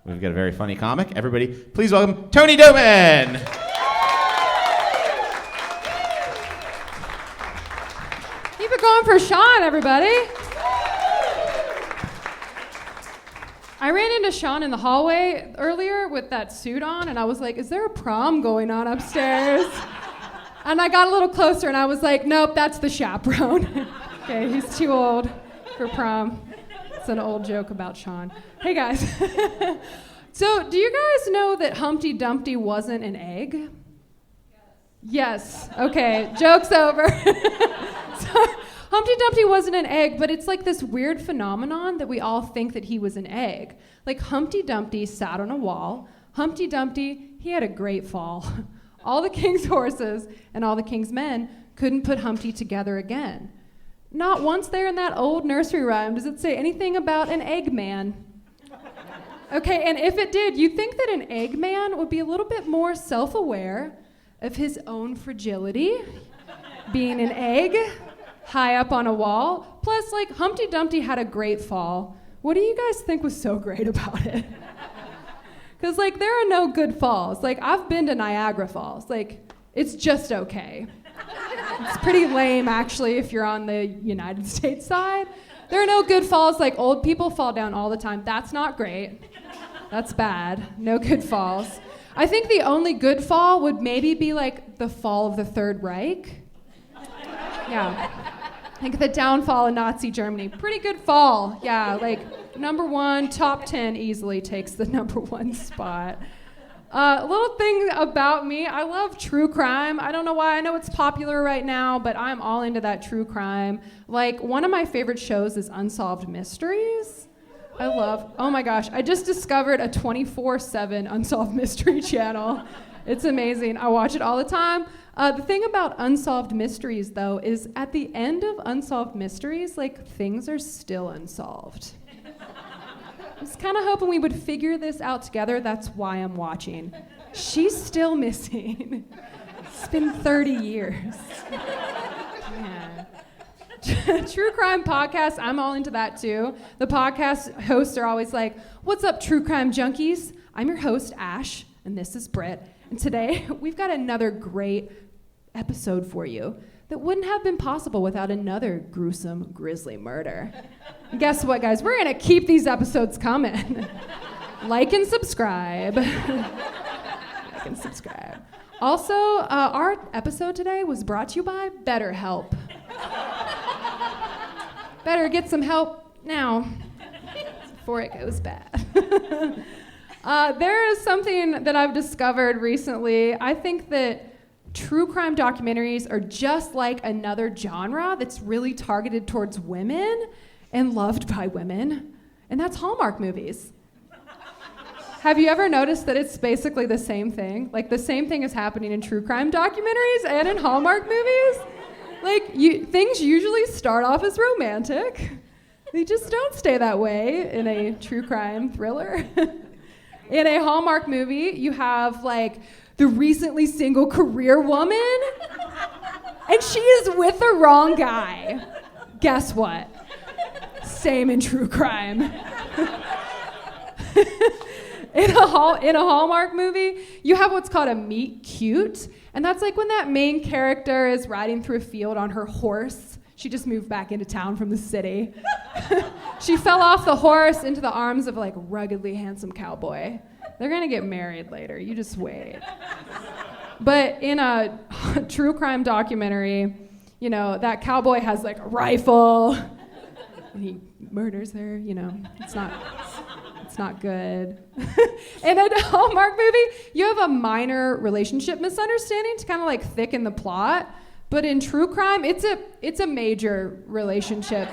We've got a very funny comic. Everybody, please welcome Toni Doman. Keep it going for Sean, everybody. I ran into Sean in the hallway earlier with that suit on, and I was like, is there a prom going on upstairs? And I got a little closer, and I was like, nope, that's the chaperone. Okay, he's too old for prom. It's an old joke about Sean. Hey, guys. So, do you guys know that Humpty Dumpty wasn't an egg? Yes. Okay, joke's over. So, Humpty Dumpty wasn't an egg, but it's like this weird phenomenon that we all think that he was an egg. Like Humpty Dumpty sat on a wall. Humpty Dumpty, he had a great fall. All the king's horses and all the king's men couldn't put Humpty together again. Not once there in that old nursery rhyme does it say anything about an Eggman. Okay, and if it did, you'd think that an Eggman would be a little bit more self-aware of his own fragility, being an egg, high up on a wall. Plus, like, Humpty Dumpty had a great fall. What do you guys think was so great about it? Because, like, there are no good falls. Like, I've been to Niagara Falls. Like, it's just okay. It's pretty lame, actually, if you're on the United States side. There are no good falls. Like, old people fall down all the time. That's not great. That's bad. No good falls. I think the only good fall would maybe be, like, the fall of the Third Reich. Yeah. Like the downfall of Nazi Germany. Pretty good fall. Yeah, like number one, top 10 easily takes the number one spot. A little thing about me, I love true crime. I don't know why. I know it's popular right now, but I'm all into that true crime. Like, one of my favorite shows is Unsolved Mysteries. Oh my gosh, I just discovered a 24/7 Unsolved Mystery channel. It's amazing. I watch it all the time. The thing about Unsolved Mysteries, though, is at the end of Unsolved Mysteries, like, things are still unsolved. I was kind of hoping we would figure this out together. That's why I'm watching. She's still missing. It's been 30 years. Yeah. True crime podcasts, I'm all into that too. The podcast hosts are always like, what's up, true crime junkies? I'm your host, Ash, and this is Britt. And today, we've got another great episode for you that wouldn't have been possible without another gruesome, grisly murder. And guess what, guys? We're going to keep these episodes coming. Like and subscribe. Like and subscribe. Also, our episode today was brought to you by BetterHelp. Better get some help now before it goes bad. There is something that I've discovered recently. I think that true crime documentaries are just like another genre that's really targeted towards women and loved by women, and that's Hallmark movies. Have you ever noticed that it's basically the same thing? Like, the same thing is happening in true crime documentaries and in Hallmark movies? Like, things usually start off as romantic. They just don't stay that way in a true crime thriller. In a Hallmark movie, you have, like, the recently single career woman, and she is with the wrong guy. Guess what? Same in true crime. In a Hallmark movie, you have what's called a meet cute, and that's like when that main character is riding through a field on her horse. She just moved back into town from the city. She fell off the horse into the arms of, like, ruggedly handsome cowboy. They're gonna get married later, you just wait. But in a true crime documentary, you know, that cowboy has, like, a rifle, and he murders her, you know, it's not good. In a Hallmark movie, you have a minor relationship misunderstanding to kind of, like, thicken the plot. But in true crime, it's a major relationship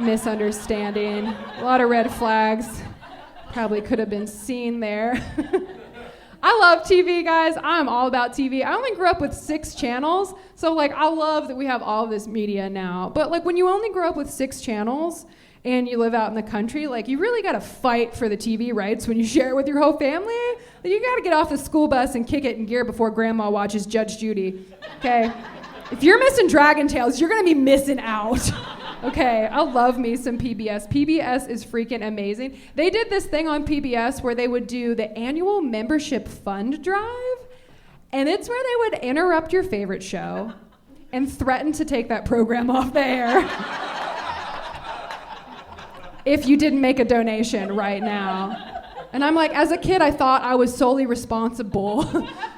misunderstanding. A lot of red flags probably could have been seen there. I love TV, guys. I'm all about TV. I only grew up with 6 channels, so, like, I love that we have all of this media now. But, like, when you only grow up with 6 channels and you live out in the country, like, you really got to fight for the TV rights when you share it with your whole family. Like, you got to get off the school bus and kick it in gear before Grandma watches Judge Judy, okay? If you're missing Dragon Tales, you're going to be missing out. Okay, I love me some PBS. PBS is freaking amazing. They did this thing on PBS where they would do the annual membership fund drive, and it's where they would interrupt your favorite show and threaten to take that program off the air if you didn't make a donation right now. And I'm like, as a kid, I thought I was solely responsible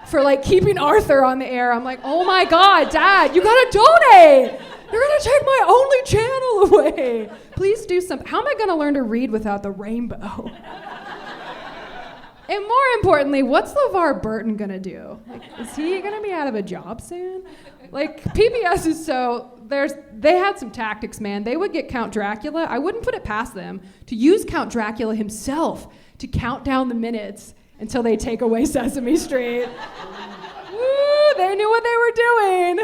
for like keeping Arthur on the air. I'm like, oh my God, Dad, you gotta donate. You're gonna take my only channel away. Please do something. How am I gonna learn to read without the rainbow? And more importantly, what's LeVar Burton gonna do? Like, is he gonna be out of a job soon? Like, PBS is they had some tactics, man. They would get Count Dracula. I wouldn't put it past them to use Count Dracula himself to count down the minutes until they take away Sesame Street. Woo, they knew what they were doing.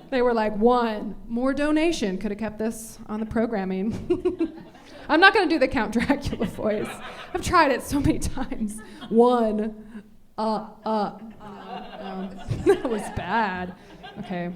They were like, 1 more donation could have kept this on the programming. I'm not gonna do the Count Dracula voice. I've tried it so many times. 1, that was bad. Okay.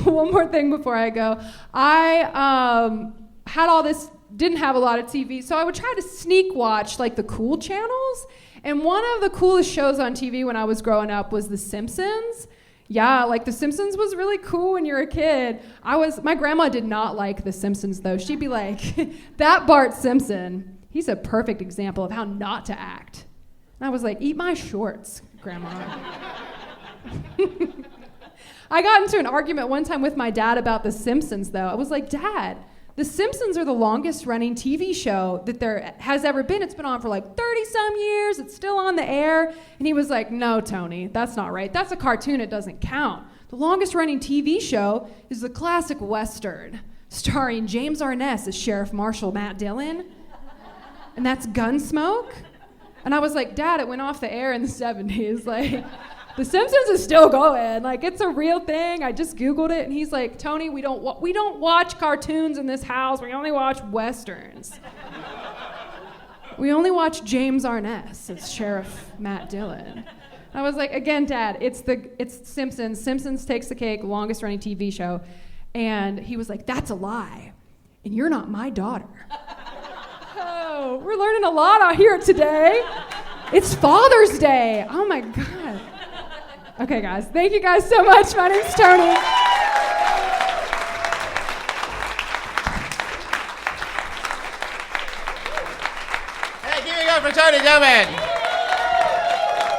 One more thing before I go. I had all this, didn't have a lot of TV, so I would try to sneak watch like the cool channels. And one of the coolest shows on TV when I was growing up was The Simpsons. Yeah, like The Simpsons was really cool when you're a kid. My grandma did not like The Simpsons though. She'd be like, that Bart Simpson, he's a perfect example of how not to act. And I was like, eat my shorts, Grandma. I got into an argument one time with my dad about The Simpsons though. I was like, Dad, The Simpsons are the longest running TV show that there has ever been. It's been on for like 30 some years. It's still on the air. And he was like, no, Tony, that's not right. That's a cartoon. It doesn't count. The longest running TV show is the classic Western starring James Arness as Sheriff Marshal Matt Dillon. And that's Gunsmoke. And I was like, Dad, it went off the air in the 70s. Like, The Simpsons is still going. Like, it's a real thing. I just Googled it, and he's like, Tony, we don't watch cartoons in this house. We only watch Westerns. We only watch James Arness as Sheriff Matt Dillon. I was like, again, Dad, it's Simpsons. Simpsons takes the cake, longest running TV show. And he was like, that's a lie. And you're not my daughter. Oh, we're learning a lot out here today. It's Father's Day. Oh my God. Okay, guys. Thank you guys so much. My name's Toni. Hey, give it up for Toni Doman.